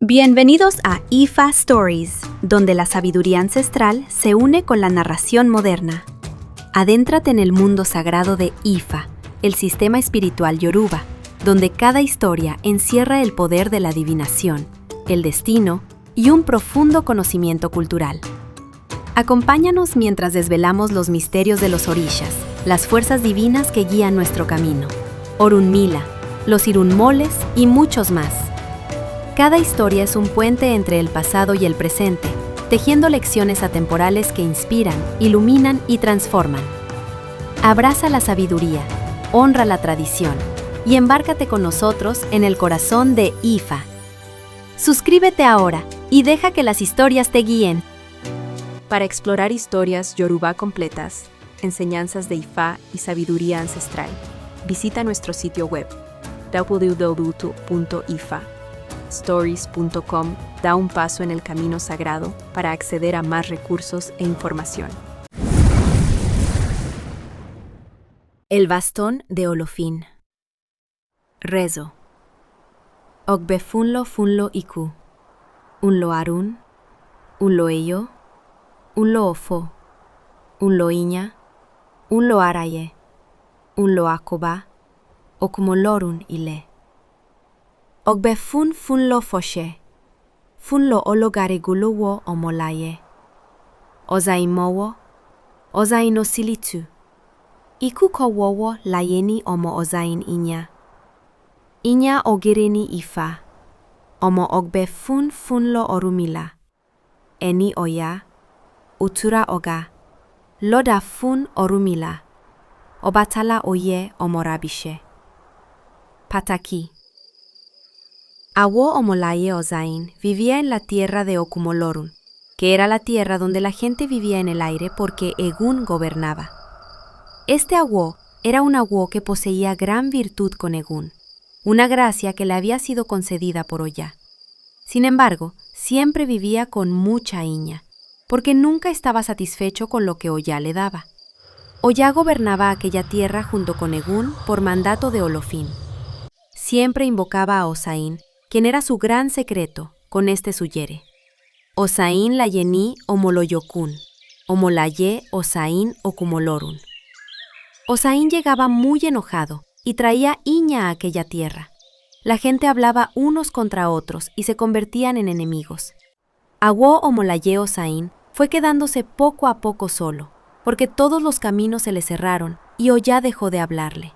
Bienvenidos a IFA Stories, donde la sabiduría ancestral se une con la narración moderna. Adéntrate en el mundo sagrado de IFA, el sistema espiritual Yoruba, donde cada historia encierra el poder de la adivinación, el destino y un profundo conocimiento cultural. Acompáñanos mientras desvelamos los misterios de los orishas, las fuerzas divinas que guían nuestro camino, Orunmila, los Irunmoles y muchos más. Cada historia es un puente entre el pasado y el presente, tejiendo lecciones atemporales que inspiran, iluminan y transforman. Abraza la sabiduría, honra la tradición y embárcate con nosotros en el corazón de IFA. Suscríbete ahora y deja que las historias te guíen. Para explorar historias Yoruba completas, enseñanzas de IFA y sabiduría ancestral, visita nuestro sitio web www.ifa. Stories.com da un paso en el camino sagrado para acceder a más recursos e información. El bastón de Olofin. Rezo. Ogbe funlo iku. Unlo arun. Unlo eyo. Unlo ofo. Unlo iña. Unlo araye. Unlo akoba. Okumolorun ile. Ogbe funlo foshe, funlo ologareguluwo omolaye. Ozaimowo, ozainosilitu. Ikukowowo layeni omo ozain inya. Inya ogireni ifa, omo ogbe funlo orumila. Eni oya, utura oga, loda fun orumila. Obatala oye omorabishe. Pataki. Awo Omolaye Ozain vivía en la tierra de Okumolorun, que era la tierra donde la gente vivía en el aire porque Egun gobernaba. Este Awo era un Awo que poseía gran virtud con Egun, una gracia que le había sido concedida por Oya. Sin embargo, siempre vivía con mucha iña, porque nunca estaba satisfecho con lo que Oya le daba. Oya gobernaba aquella tierra junto con Egun por mandato de Olofin. Siempre invocaba a Ozain, quien era su gran secreto, con este suyere. Ozain layeni omoloyokun, omolaye Ozain okumolorun. Ozain llegaba muy enojado y traía iña a aquella tierra. La gente hablaba unos contra otros y se convertían en enemigos. Awo omolaye Ozain fue quedándose poco a poco solo, porque todos los caminos se le cerraron y Oya dejó de hablarle.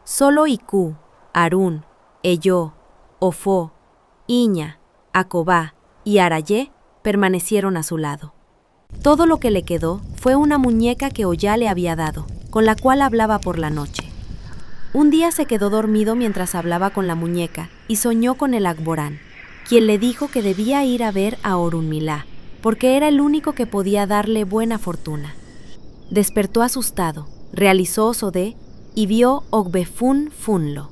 Solo Iku, Arun, Eyo, Ofo, Iña, Akobá y Araye permanecieron a su lado. Todo lo que le quedó fue una muñeca que Oya le había dado, con la cual hablaba por la noche. Un día se quedó dormido mientras hablaba con la muñeca y soñó con el Agborán, quien le dijo que debía ir a ver a Orunmila, porque era el único que podía darle buena fortuna. Despertó asustado, realizó Sodé y vio Ogbe funlo.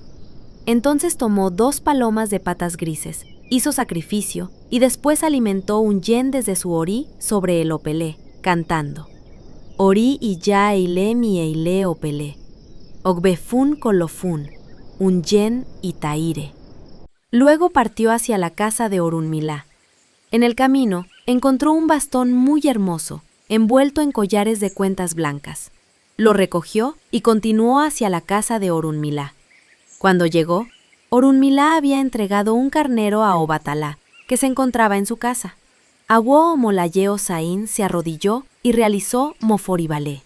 Entonces tomó 2 palomas de patas grises, hizo sacrificio y después alimentó un yen desde su orí sobre el opelé, cantando: Orí y ya eile mi eile opelé, ogbe fun colofun, un yen y taire. Luego partió hacia la casa de Orunmila. En el camino encontró un bastón muy hermoso, envuelto en collares de cuentas blancas. Lo recogió y continuó hacia la casa de Orunmila. Cuando llegó, Orunmila había entregado un carnero a Obatala, que se encontraba en su casa. Awo Omolaye Ozain se arrodilló y realizó Moforibalé.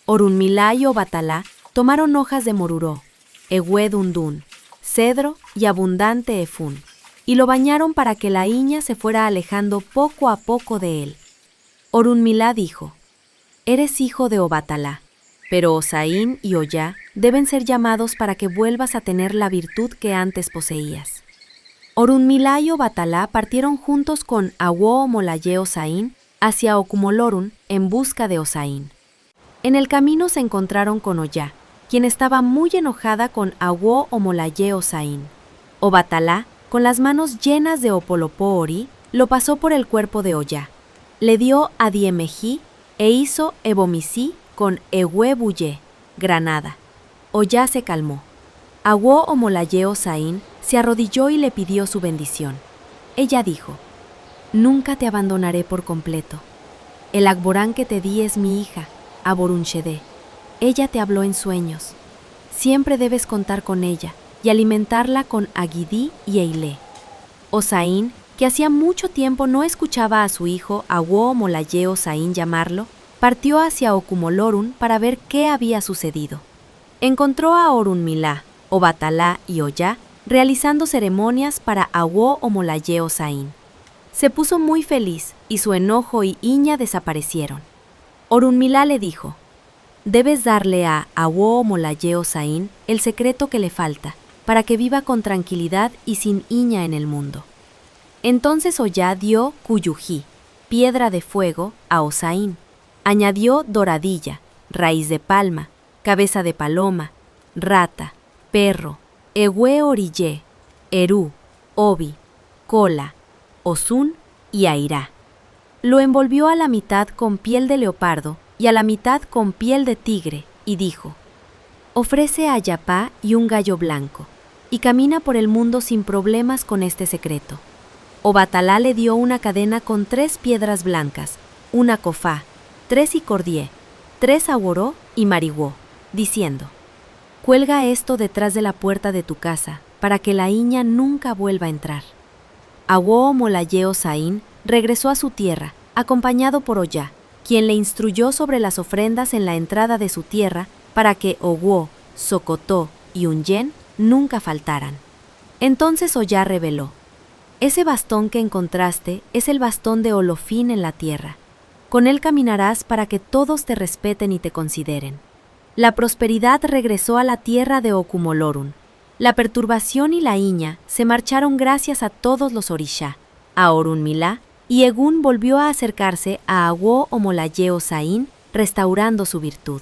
Orunmila y Obatala tomaron hojas de moruró, ehue dundún, cedro y abundante efún, y lo bañaron para que la iña se fuera alejando poco a poco de él. Orunmila dijo: «Eres hijo de Obatala, pero Ozain y Oya deben ser llamados para que vuelvas a tener la virtud que antes poseías». Orunmila y Obatala partieron juntos con Awo Omolaye Ozain hacia Okumolorun en busca de Ozain. En el camino se encontraron con Oya, quien estaba muy enojada con Awo Omolaye Ozain. Obatala, con las manos llenas de Opolopo Ori, lo pasó por el cuerpo de Oya. Le dio Adiemejí e hizo Ebomisí con ehue buye, granada. Oya se calmó. Awo Omolaye Ozain se arrodilló y le pidió su bendición. ella dijo: «Nunca te abandonaré por completo. El Akborán que te di es mi hija, Aborunshedé. Ella te habló en sueños. Siempre debes contar con ella y alimentarla con Agidí y Eilé». Osaín, que hacía mucho tiempo no escuchaba a su hijo Awo Molaye Osaín llamarlo, partió hacia Okumolorun para ver qué había sucedido. Encontró a Orunmilá, Obatalá y Oyá realizando ceremonias para Awo Molaye Osaín. Se puso muy feliz y su enojo y iña desaparecieron. Orunmilá le dijo: «Debes darle a Awo Molaye Osaín el secreto que le falta, para que viva con tranquilidad y sin iña en el mundo». Entonces Oyá dio Cuyují, piedra de fuego, a Osaín. Añadió doradilla, raíz de palma, cabeza de paloma, rata, perro, ehue orillé, erú, obi, cola, osun y airá. Lo envolvió a la mitad con piel de leopardo y a la mitad con piel de tigre, y dijo: «Ofrece a Yapá y un gallo blanco, y camina por el mundo sin problemas con este secreto». Obatalá le dio una cadena con 3 piedras blancas, una cofá, 3 icordié, 3 aworó y marigüó, diciendo: «Cuelga esto detrás de la puerta de tu casa, para que la iña nunca vuelva a entrar». Awo Molaye Osaín regresó a su tierra, acompañado por Oyá, quien le instruyó sobre las ofrendas en la entrada de su tierra para que Owo, Socotó y Unyen nunca faltaran. Entonces Oyá reveló: «Ese bastón que encontraste es el bastón de Olofín en la tierra. Con él caminarás para que todos te respeten y te consideren». La prosperidad regresó a la tierra de Okumolorun. La perturbación y la iña se marcharon gracias a todos los orishá, a Orunmilá, y Egún volvió a acercarse a Awo Molaye Osaín, restaurando su virtud.